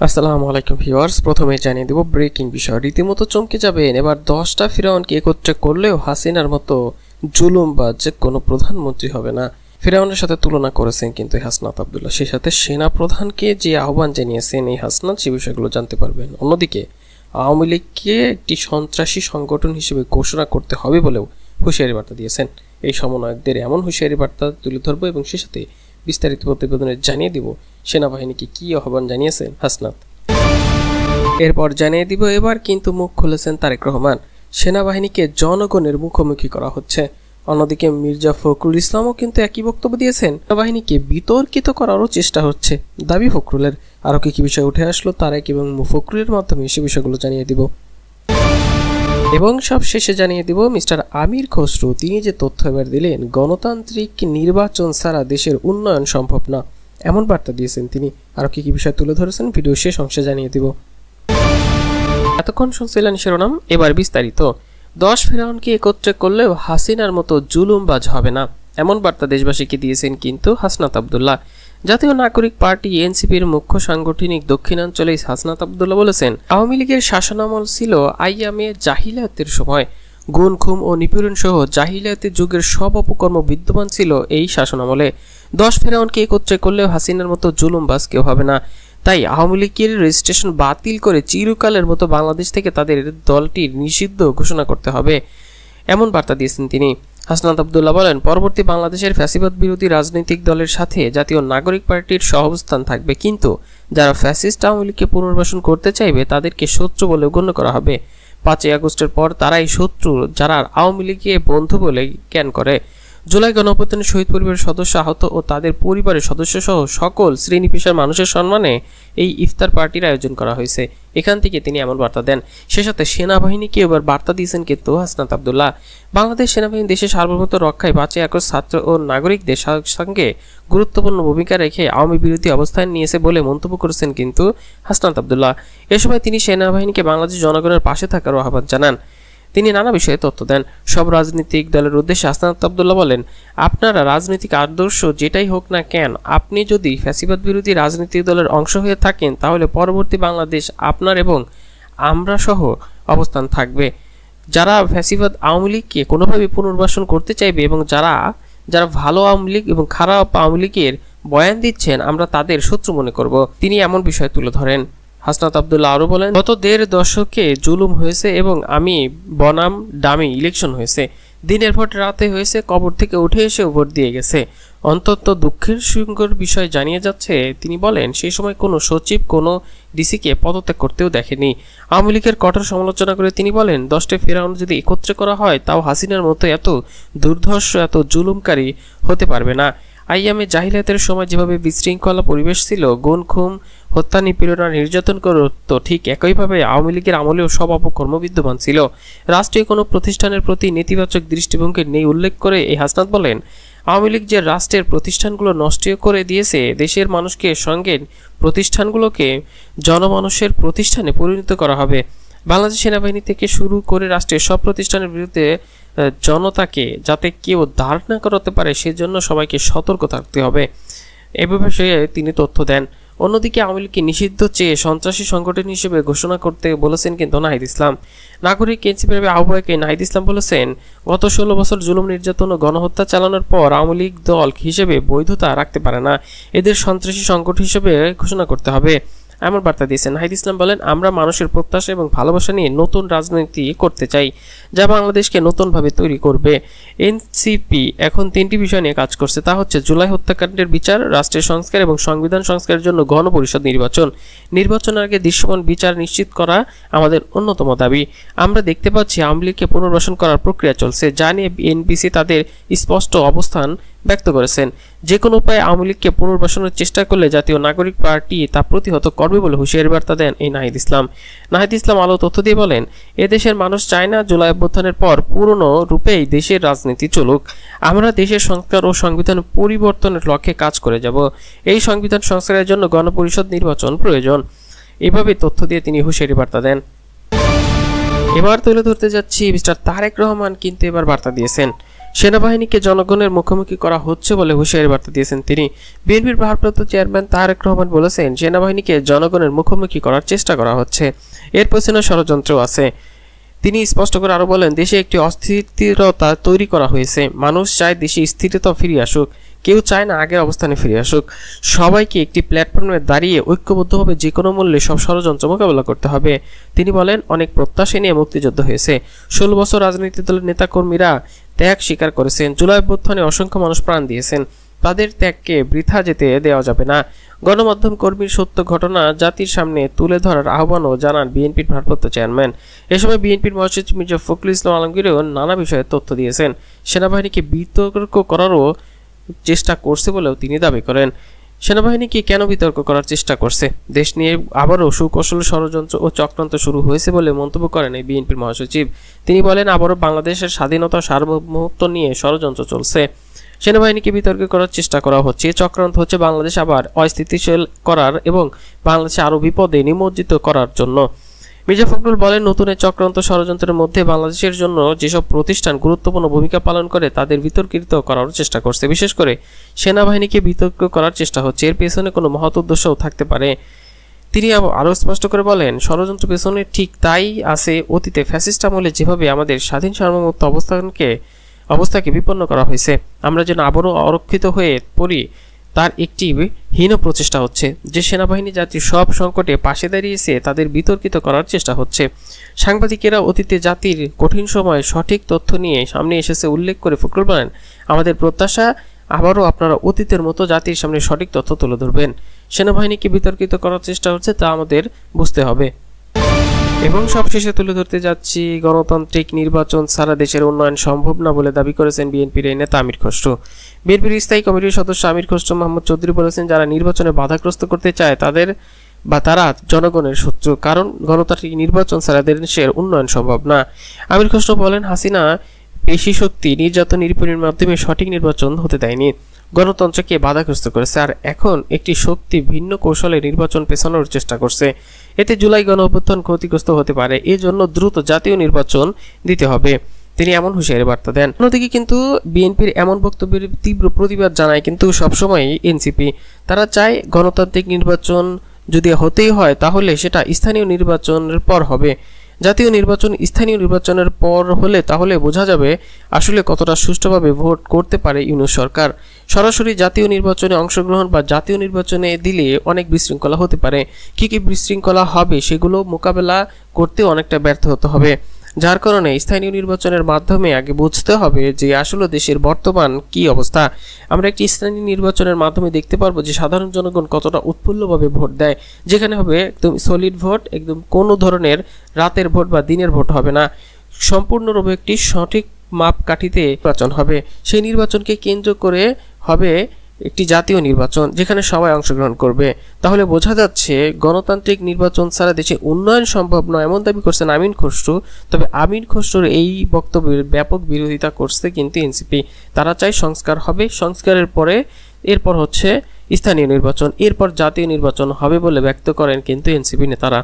আসসালামু আলাইকুম ভিউয়ার্স, প্রথমে জানিয়ে দেব ব্রেকিং বিষয়। রীতিমতো চমকে যাবেন। এবার 10টা ফিরাউনকে একত্রে করলেও হাসিনার মতো জুলুমবাজ কোনো প্রধানমন্ত্রী হবে না। ফিরাউনের সাথে তুলনা করেছেন কিন্তু হাসনাত আব্দুল্লাহ। সেই সাথে সেনা প্রধানকে যে আহ্বান জানিয়েছেন এই হাসনাত, সে বিষয়গুলো জানতে পারবেন। অন্যদিকে আওয়ামী লীগকে একটি সন্ত্রাসী সংগঠন হিসেবে ঘোষণা করতে হবে বলেও হুঁশিয়ারি বার্তা দিয়েছেন। এই সমন্বয়কদের এমন হুঁশিয়ারি বার্তা তুলে ধরবো এবং সে সাথে বিস্তারিত প্রতিবেদনে জানিয়ে দিব সেনাবাহিনীকে কি আহ্বান জানিয়েছেন হাসনাত। এরপর জানিয়ে দিব এবার কিন্তু মুখ খুলেছেন তারেক রহমান। সেনাবাহিনীকে জনগণের মুখোমুখি করা হচ্ছে। অন্যদিকে মির্জা ফখরুল ইসলামও কিন্তু একই বক্তব্য দিয়েছেন। সেনাবাহিনীকে বিতর্কিত করারও চেষ্টা হচ্ছে দাবি ফখরুলের। আরও কি কি বিষয় উঠে আসলো তারেক এবং ফখরুলের মাধ্যমে সে বিষয়গুলো জানিয়ে দিব এবং সব শেষে জানিয়ে দিব মিস্টার আমির খসরু তিনি যে তথ্য এবার দিলেন, গণতান্ত্রিক নির্বাচন ছাড়া দেশের উন্নয়ন সম্ভব না, এমন বার্তা দিয়েছেন তিনি। আরও কি কি বিষয় তুলে ধরেছেন ভিডিও শেষ অংশে জানিয়ে দিব। এতক্ষণ শুনছিলেন শিরোনাম, এবার বিস্তারিত। 10 ফেরাউনকে একত্রে করলেও হাসিনার মতো জুলুমবাজ হবে না, এমন বার্তা দেশবাসীকে দিয়েছেন কিন্তু হাসনাত আব্দুল্লাহ। জাতীয় নাগরিক পার্টি এনসিপির মুখ্য সাংগঠনিক দক্ষিণাঞ্চলে হাসনাত আব্দুল্লাহ বলেছেন, আওয়ামী লীগের শাসনামল ছিল আইয়ামে জাহিলিয়াতের সময়। গুণ খুম ও নিপীড়ন সহ জাহিলিয়াতের যুগের সব অপকর্ম বিদ্যমান ছিল এই শাসনামলে। 10 ফেরাউনকে একত্রে করলেও হাসিনার মতো জুলুমবাজ কেউ হবে না। তাই আওয়ামী লীগের রেজিস্ট্রেশন বাতিল করে চিরকালের মতো বাংলাদেশ থেকে তাদের দলটির নিষিদ্ধ ঘোষণা করতে হবে, এমন বার্তা দিয়েছেন তিনি। হাসনাত আব্দুল্লাহ বলেন, পরবর্তী বাংলাদেশের ফ্যাসিবাদ বিরোধী রাজনৈতিক দলের সাথে জাতীয় নাগরিক পার্টির সহাবস্থান থাকবে, কিন্তু যারা ফ্যাসিস্ট আওয়ামী লীগকে পুনর্বাসন করতে চাইবে তাদেরকে শত্রু বলে গণ্য করা হবে। 5ই আগস্টের পর তারাই শত্রু যারা আওয়ামী লীগকে বন্ধু বলে জ্ঞান করে। জুলাই গণঅভ্যুত্থানে শহীদ পরিবারের সদস্য, আহত ও তাদের পরিবারের সদস্য সহ সকল শ্রেণী পেশার মানুষের সম্মানে এই ইফতার পার্টির আয়োজন করা হয়েছে। এখান থেকে তিনি এমন বার্তা দেন। সে সাথে সেনাবাহিনীকে এবার বার্তা দিয়েছেন কিন্তু হাসনাত আব্দুল্লাহ। বাংলাদেশ সেনাবাহিনী দেশের সার্বভৌমত্ব রক্ষায় 5ই আগস্ট ছাত্র ও নাগরিকদের সঙ্গে গুরুত্বপূর্ণ ভূমিকা রেখে আওয়ামী বিরোধী অবস্থান নিয়েছে বলে মন্তব্য করেছেন কিন্তু হাসনাত আব্দুল্লাহ। এ সময় তিনি সেনাবাহিনীকে বাংলাদেশ জনগণের পাশে থাকার আহ্বান জানান। তিনি নানা বিষয়ে তথ্য দেন। সব রাজনৈতিক দলের উদ্দেশ্যে হাসনাত আব্দুল্লাহ বলেন, আপনারা রাজনৈতিক আদর্শ যেটাই হোক না কেন, আপনি যদি ফ্যাসিবাদ বিরোধী রাজনৈতিক দলের অংশ হয়ে থাকেন তাহলে পরবর্তী বাংলাদেশ আপনার এবং আমরা সহ অবস্থান থাকবে। যারা ফ্যাসিবাদ আওয়ামী লীগকে কোনোভাবে পুনর্বাসন করতে চাইবে এবং যারা ভালো আওয়ামী লীগ এবং খারাপ আওয়ামী লীগের বয়ান দিচ্ছেন আমরা তাদের শত্রু মনে করব, তিনি এমন বিষয় তুলে ধরেন। হাসনাত আব্দুল্লাহ আরও বলেন, গত 1.5 দশকে জুলুম হয়েছে এবং আমি বনাম ডামি ইলেকশন হয়েছে, দিনের ভোট রাতে হয়েছে, কবর থেকে উঠে এসে ভোট দিয়ে গেছে। অন্তত দুঃখের সুন্দর বিষয় জানিয়ে যাচ্ছে, তিনি বলেন সেই সময় কোনো সচিব কোনো ডিসিকে পদত্যাগ করতেও দেখেনি। আওয়ামী লীগের কঠোর সমালোচনা করে তিনি বলেন, 10টা ফেরাউন যদি একত্রে করা হয় তাও হাসিনার মতো এত দুর্ধর্ষ এত জুলুমকারী হতে পারবে না। আইয়ামে জাহিলিয়াতের সময় যেভাবে বিশৃঙ্খলা পরিবেশ ছিল, গুণ খুম হত্যা নিপীড়ন নির্যাতন করত, ঠিক একইভাবে আওয়ামী লীগের আমলেও সব অপকর্ম বিদ্যমান ছিল। রাষ্ট্রীয় কোনো প্রতিষ্ঠানের প্রতি নেতিবাচক দৃষ্টিভঙ্গি নেই উল্লেখ করে এই হাসনাত বলেন, আওয়ামী লীগ যে রাষ্ট্রের প্রতিষ্ঠানগুলো নষ্ট করে দিয়েছে, দেশের মানুষকে সঙ্গে প্রতিষ্ঠানগুলোকে জনমানুষের প্রতিষ্ঠানে পরিণত করা হবে। বাংলাদেশ সেনাবাহিনী থেকে শুরু করে রাষ্ট্রের সব প্রতিষ্ঠানের বিরুদ্ধে জনতাকে যাতে কেউ দাঁড় না করাতে পারে সেজন্য সবাইকে সতর্ক থাকতে হবে, এ বিষয়ে তিনি তথ্য দেন। অন্যদিকে আওয়ামী লীগকে নিষিদ্ধ চেয়ে সন্ত্রাসী সংগঠন হিসেবে ঘোষণা করতে বলেছেন কিন্তু নাহিদ ইসলাম। নাগরিক এনসিপির আহ্বায়ক নাহিদ ইসলাম বলেছেন, গত 16 বছর জুলুম নির্যাতন ও গণহত্যা চালানোর পর আওয়ামী লীগ দল হিসেবে বৈধতা রাখতে পারে না, এদের সন্ত্রাসী সংগঠন হিসেবে ঘোষণা করতে হবে, এমন বার্তা দিয়েছেন। নাহিদ ইসলাম বলেন, আমরা মানুষের প্রত্যাশা এবং ভালোবাসা নিয়ে নতুন রাজনীতি করতে চাই যা বাংলাদেশকে নতুনভাবে তৈরি করবে। এনসিপি এখন 3টি বিষয় নিয়ে কাজ করছে, তা হচ্ছে জুলাই হত্যাকাণ্ডের বিচার, রাষ্ট্রের সংস্কার এবং সংবিধান সংস্কারের জন্য গণপরিষদ নির্বাচনের আগে দৃশ্যমান বিচার নিশ্চিত করা আমাদের অন্যতম দাবি। আমরা দেখতে পাচ্ছি আওয়ামী লীগকে পুনর্বাসন করার প্রক্রিয়া চলছে, যা নিয়ে এনপিসি তাদের স্পষ্ট অবস্থান ব্যক্ত করেছেন। যে কোনো উপায়ে আওয়ামী লীগকে পুনর্বাসনের চেষ্টা করলে জাতীয় নাগরিক পার্টি তা প্রতিহত করবে বলে হুঁশিয়ারি বার্তা দেন এই নাহিদ ইসলাম আলো তথ্য দিয়ে বলেন, এদেশের মানুষ চায় না জুলাই অভ্যুত্থানের পর পুরনো রূপেই দেশের রাজনীতি চলুক। আমরা দেশের সংস্কার ও সংবিধান পরিবর্তনের লক্ষ্যে কাজ করে যাব। এই সংবিধান সংস্কারের জন্য গণপরিষদ নির্বাচন প্রয়োজন, এভাবে তথ্য দিয়ে তিনি হুঁশিয়ারি বার্তা দেন। এবার তুলে ধরতে যাচ্ছি মিস্টার তারেক রহমান কিন্তু এবার বার্তা দিয়েছেন। সেনাবাহিনীকে জনগণের মুখোমুখি করা হচ্ছে বলে হুঁশিয়ারি বার্তা দিয়েছেন তিনি। বিএনপির ভারপ্রাপ্ত চেয়ারম্যান তারেক রহমান বলেছেন, সেনাবাহিনীকে জনগণের মুখোমুখি করার চেষ্টা করা হচ্ছে, এর পেছনে ষড়যন্ত্র আছে। তিনি স্পষ্ট করে আরো বলেন, দেশে একটি অস্থিরতা তৈরি করা হয়েছে। মানুষ চায় দেশে স্থিরতা ফিরে আসুক, কেউ চায় না আগের অবস্থানে ফিরে আসুক। সবাইকে একটি প্ল্যাটফর্মে দাঁড়িয়ে ঐক্যবদ্ধভাবে যে কোনো মূল্যে সব ষড়যন্ত্র মোকাবেলা করতে হবে। তিনি বলেন, অনেক প্রত্যাশা নিয়ে মুক্তিযুদ্ধ হয়েছে। 16 বছর রাজনৈতিক দলের নেতাকর্মীরা ত্যাগ স্বীকার করেছেন। জুলাই অভ্যুত্থানে অসংখ্য মানুষ প্রাণ দিয়েছেন, তাদের ত্যাগকে বৃথা যেতে দেওয়া যাবে না। গণমাধ্যম কর্মীর সত্য ঘটনা জাতির সামনে তুলে ধরার আহ্বানও জানান বিএনপির ভারপ্রাপ্ত চেয়ারম্যান। এ সময় বিএনপির মহাসচিব মির্জা ফখরুল ইসলাম আলমগীরও নানা বিষয়ে তথ্য দিয়েছেন। সেনাবাহিনীকে বিতর্ক করারও চেষ্টা করছে বলেও তিনি দাবি করেন। সেনাবাহিনীকে কেন বিতর্ক করার চেষ্টা করছে? দেশ নিয়ে আবারও সুকৌশল ষড়যন্ত্র ও চক্রান্ত শুরু হয়েছে বলে মন্তব্য করেন এই বিএনপির মহাসচিব। তিনি বলেন, আবারও বাংলাদেশের স্বাধীনতা সার্বভৌমত্ব নিয়ে ষড়যন্ত্র চলছে। সেনাবাহিনীকে বিতর্ক করার চেষ্টা করা হচ্ছে। চক্রান্ত হচ্ছে বাংলাদেশ আবার অস্থিতিশীল করার এবং বাংলাদেশে আরও বিপদে নিমজ্জিত করার জন্য। মির্জা ফখরুল বলেন, নতুন এই চক্রান্ত ষড়যন্ত্রের মধ্যে বাংলাদেশের জন্য যেসব প্রতিষ্ঠান গুরুত্বপূর্ণ ভূমিকা পালন করে তাদের বিতর্কিত করার চেষ্টা করছে। বিশেষ করে সেনাবাহিনীকে বিতর্ক করার চেষ্টা হচ্ছে, এর পেছনে কোনো মহৎ উদ্দেশ্যও থাকতে পারে। তিনি আরও স্পষ্ট করে বলেন, ষড়যন্ত্র পেছনে ঠিক তাই আছে, অতীতে ফ্যাসিস্ট আমলে যেভাবে আমাদের স্বাধীন সার্বভৌমত্ব অবস্থাকে বিপন্ন করা হয়েছে, আমরা যেন আবারও অরক্ষিত হয়ে পড়ি, তার একটি হীন প্রচেষ্টা হচ্ছে। যে সেনাবাহিনী জাতির সব সংকটে পাশে দাঁড়িয়েছে তাদের বিতর্কিত করার চেষ্টা হচ্ছে। সাংবাদিকেরা অতীতে জাতির কঠিন সময়ে সঠিক তথ্য নিয়ে সামনে এসেছে উল্লেখ করে ফখরুল বলেন, আমাদের প্রত্যাশা আবারও আপনারা অতীতের মতো জাতির সামনে সঠিক তথ্য তুলে ধরবেন। সেনাবাহিনীকে বিতর্কিত করার চেষ্টা হচ্ছে তা আমাদের বুঝতে হবে। এবং সবশেষে তুলে ধরতে যাচ্ছি, গণতান্ত্রিক নির্বাচন ছাড়া দেশের উন্নয়ন সম্ভব না বলে দাবি করেছেন বিএনপির এই নেতা আমির খসরু। বিএনপির স্থায়ী কমিটির সদস্য আমির খসরু মোহাম্মদ চৌধুরী বলেছেন, যারা নির্বাচনে বাধাগ্রস্ত করতে চায় তারা জনগণের শত্রু, কারণ গণতান্ত্রিক নির্বাচন ছাড়া দেশের উন্নয়ন সম্ভব না। আমির খসরু বলেন, হাসিনা পেশি শক্তি নির্যাতন নিরীক্ষণের মাধ্যমে সঠিক নির্বাচন হতে দেয়নি, গণতন্ত্রকে বাধাগ্রস্ত করেছে, আর এখন একটি শক্তি ভিন্ন কৌশলে নির্বাচন পেছানোর চেষ্টা করছে। এতে জুলাই গণ অভ্যুত্থান ক্ষতিগ্রস্ত হতে পারে, এজন্য দ্রুত জাতীয় নির্বাচন দিতে হবে। তিনি এমন হুঁশিয়ারি বার্তা দেন। অন্যদিকে কিন্তু বিএনপির এমন বক্তব্যের তীব্র প্রতিবাদ জানায় কিন্তু সবসময় এনসিপি। তারা চায় গণতান্ত্রিক নির্বাচন যদি হতেই হয় তাহলে সেটা স্থানীয় নির্বাচনের পর হবে। জাতীয় নির্বাচন স্থানীয় নির্বাচনের পর হলে তাহলে বোঝা যাবে আসলে কতটা সুষ্ঠুভাবে ভোট করতে পারে ইউনূস সরকার। সরাসরি জাতীয় নির্বাচনে অংশগ্রহণ বা জাতীয় নির্বাচনে দিলে অনেক বিশৃঙ্খলা হতে পারে। কি কি বিশৃঙ্খলা হবে সেগুলো মোকাবেলা করতে অনেকটা ব্যর্থ হতে হবে। যার কারণে স্থানীয় নির্বাচনের মাধ্যমে আগে বুঝতে হবে যে আসলে দেশের বর্তমান কি অবস্থা। আমরা একটি স্থানীয় নির্বাচনের মাধ্যমে দেখতে পারবো যে সাধারণ জনগণ কতটা উৎফুল্লভাবে ভোট দেয়, যেখানে হবে একদম সলিড ভোট, একদম কোনো ধরনের রাতের ভোট বা দিনের ভোট হবে না, সম্পূর্ণরূপে একটি সঠিক মাপকাঠিতে নির্বাচন হবে। সেই নির্বাচনকে কেন্দ্র করে হবে একটি জাতীয় নির্বাচন যেখানে সবাই অংশগ্রহণ করবে। তাহলে বোঝা যাচ্ছে গণতান্ত্রিক নির্বাচন ছাড়া দেশে উন্নয়ন সম্ভব নয় এমন দাবি করছেন আমির খসরু। তবে আমির খসরুর এই বক্তব্যের ব্যাপক বিরোধিতা করছে কিন্তু এনসিপি। তারা চায় সংস্কার হবে, সংস্কারের পরে এরপর হচ্ছে স্থানীয় নির্বাচন, এরপর জাতীয় নির্বাচন হবে বলে ব্যক্ত করেন কিন্তু এনসিপি নেতারা।